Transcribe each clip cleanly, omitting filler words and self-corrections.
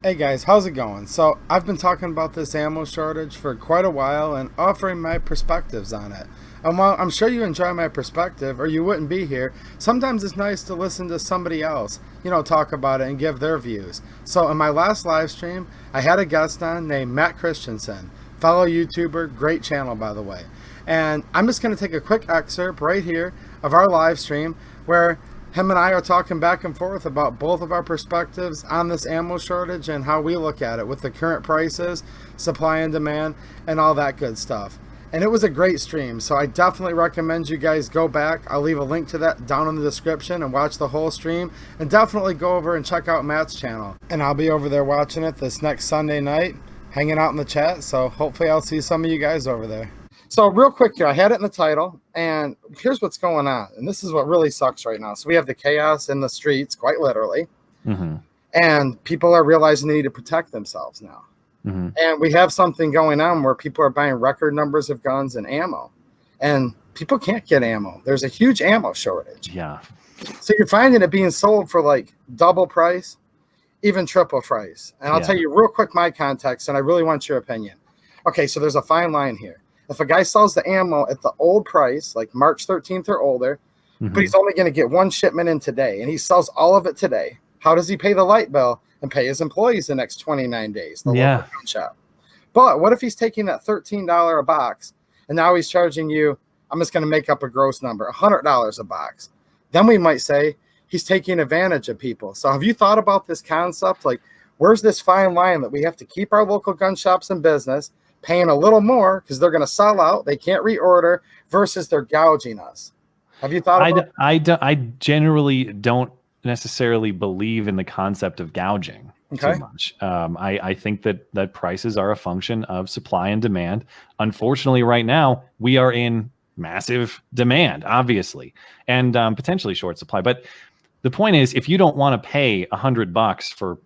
Hey guys, how's it going? So, I've been talking about this ammo shortage for quite a while and offering my perspectives on it. And while I'm sure you enjoy my perspective or you wouldn't be here, sometimes it's nice to listen to somebody else, talk about it and give their views. So, in my last live stream, I had a guest on named Matt Christiansen, fellow YouTuber, great channel by the way. And I'm just going to take a quick excerpt right here of our live stream where him and I are talking back and forth about both of our perspectives on this ammo shortage and how we look at it with the current prices, supply and demand, and all that good stuff. And it was a great stream, so I definitely recommend you guys go back. I'll leave a link to that down in the description and watch the whole stream. And definitely go over and check out Matt's channel. And I'll be over there watching it this next Sunday night, hanging out in the chat. So hopefully I'll see some of you guys over there. So real quick here, I had it in the title, and here's what's going on. And this is what really sucks right now. So we have the chaos in the streets, quite literally. And people are realizing they need to protect themselves now. And we have something going on where people are buying record numbers of guns and ammo. And people can't get ammo. There's a huge ammo shortage. Yeah. So you're finding it being sold for like double price, even triple price. And I'll tell you real quick my context, and I really want your opinion. Okay, so there's a fine line here. If a guy sells the ammo at the old price, like March 13th or older, but he's only going to get one shipment in today, and he sells all of it today, how does he pay the light bill and pay his employees the next 29 days? The local gun shop. But what if he's taking that $13 a box, and now he's charging you, I'm just going to make up a gross number, $100 a box? Then we might say he's taking advantage of people. So have you thought about this concept? Like, where's this fine line that we have to keep our local gun shops in business, paying a little more because they're going to sell out, they can't reorder, versus they're gouging us? Have you thought about I generally don't necessarily believe in the concept of gouging too much. I think that prices are a function of supply and demand. Unfortunately, right now, we are in massive demand, obviously, and potentially short supply. But the point is, if you don't want to pay $100 for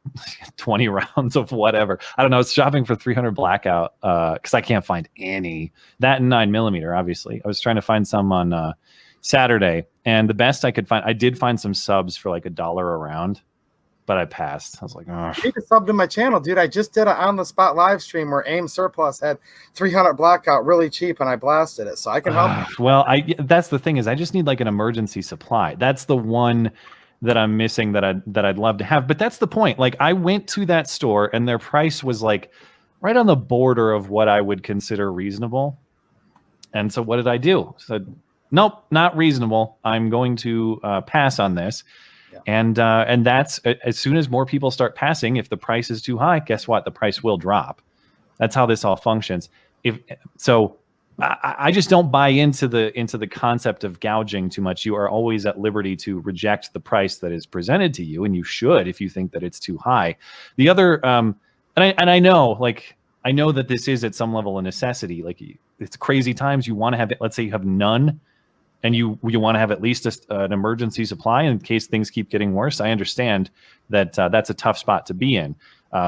20 rounds of whatever, I don't know, it's shopping for 300 blackout because I can't find any. That and 9mm, obviously. I was trying to find some on Saturday, and the best I could find, I did find some subs for like $1 a round, but I passed. I was like, oh. You need to sub to my channel, dude. I just did an on-the-spot live stream where AIM Surplus had 300 blackout really cheap, and I blasted it, so I can help you. Well, that's the thing is I just need like an emergency supply. That's the one that I'm missing that I'd love to have. But that's the point. Like, I went to that store and their price was like right on the border of what I would consider reasonable. And so what did I do? I said, nope, not reasonable. I'm going to pass on this. And that's as soon as more people start passing, if the price is too high, guess what? The price will drop. That's how this all functions. I just don't buy into the concept of gouging too much. You are always at liberty to reject the price that is presented to you, and you should if you think that it's too high. The other, I know that this is at some level a necessity. Like, it's crazy times. You want to have it. Let's say you have none, and you want to have at least an emergency supply in case things keep getting worse. I understand that that's a tough spot to be in.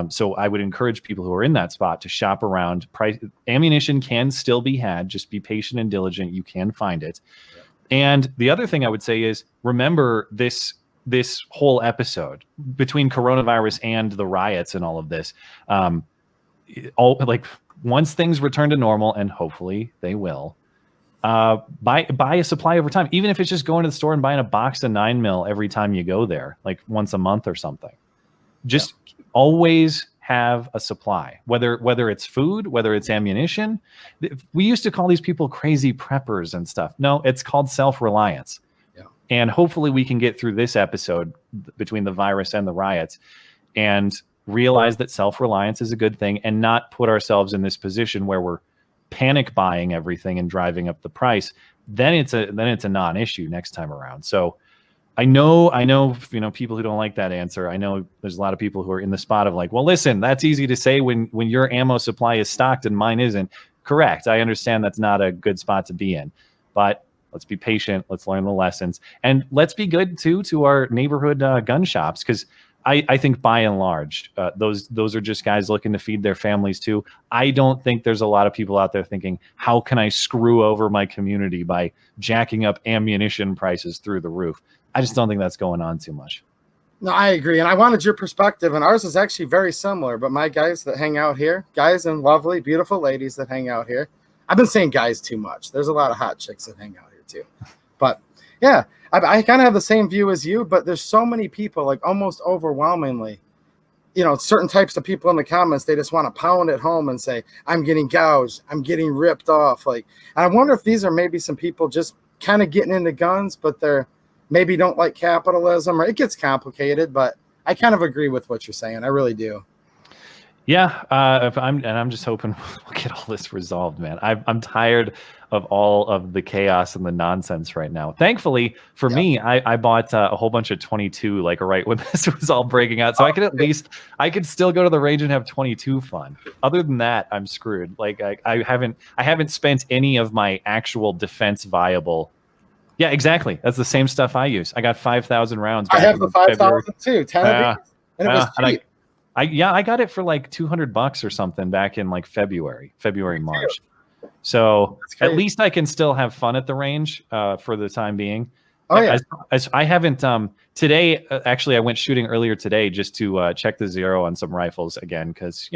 So I would encourage people who are in that spot to shop around. Ammunition can still be had. Just be patient and diligent. You can find it. And the other thing I would say is, remember this whole episode between coronavirus and the riots and all of this. Once things return to normal, and hopefully they will, buy a supply over time. Even if it's just going to the store and buying a box of 9mm every time you go there, like once a month or something. Just always have a supply, whether it's food, whether it's ammunition. We used to call these people crazy preppers and stuff. No, it's called self-reliance. And hopefully we can get through this episode between the virus and the riots and realize that self-reliance is a good thing, and not put ourselves in this position where we're panic buying everything and driving up the price. Then it's a non-issue next time around. So I know, people who don't like that answer. I know there's a lot of people who are in the spot of like, well, listen, that's easy to say when your ammo supply is stocked and mine isn't. Correct. I understand that's not a good spot to be in, but let's be patient. Let's learn the lessons, and let's be good too to our neighborhood gun shops, because I think by and large, those are just guys looking to feed their families too. I don't think there's a lot of people out there thinking, how can I screw over my community by jacking up ammunition prices through the roof? I just don't think that's going on too much. No, I agree. And I wanted your perspective, and ours is actually very similar. But my guys that hang out here, guys and lovely, beautiful ladies that hang out here. I've been saying guys too much. There's a lot of hot chicks that hang out here too. But yeah, I kind of have the same view as you, but there's so many people, like almost overwhelmingly, certain types of people in the comments, they just want to pound at home and say, I'm getting gouged, I'm getting ripped off. Like, and I wonder if these are maybe some people just kind of getting into guns, but they're maybe don't like capitalism, or it gets complicated, but I kind of agree with what you're saying. I really do. Yeah, I'm just hoping we'll get all this resolved, man. I'm tired of all of the chaos and the nonsense right now. Thankfully for me, I bought a whole bunch of 22 like right when this was all breaking out, so I could still go to the range and have 22 fun. Other than that, I'm screwed. Like I haven't spent any of my actual defense viable. Yeah, exactly. That's the same stuff I use. I got 5,000 rounds. I have the 5,000 too. 10 of these, and it was cheap. I got it for like $200 or something back in like February, March. So at least I can still have fun at the range for the time being. Oh yeah. I haven't today. Actually, I went shooting earlier today just to check the zero on some rifles again because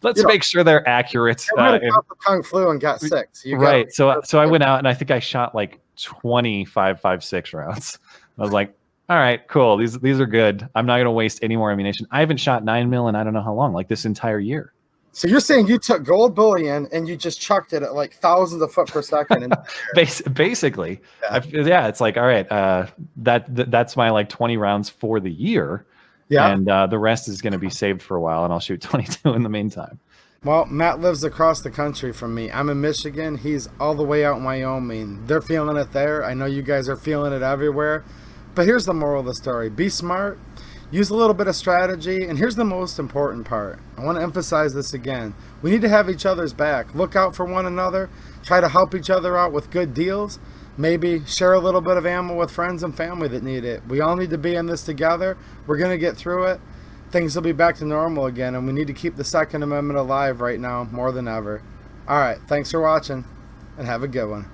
let's make sure they're accurate. The Kung Flu and got 6. Right. So I went out and I think I shot like 25.56 rounds. I was like, all right, cool. These are good. I'm not going to waste any more ammunition. I haven't shot 9 mil in I don't know how long, like this entire year. So you're saying you took gold bullion and you just chucked it at like thousands of foot per second? And basically, it's like, all right, that's my like 20 rounds for the year. Yeah, and the rest is going to be saved for a while, and I'll shoot 22 in the meantime. Well, Matt lives across the country from me. I'm in Michigan. He's all the way out in Wyoming. They're feeling it there. I know you guys are feeling it everywhere. But here's the moral of the story. Be smart, use a little bit of strategy, and here's the most important part. I want to emphasize this again. We need to have each other's back. Look out for one another. Try to help each other out with good deals. Maybe share a little bit of ammo with friends and family that need it. We all need to be in this together. We're going to get through it. Things will be back to normal again, and we need to keep the Second Amendment alive right now more than ever. All right, thanks for watching, and have a good one.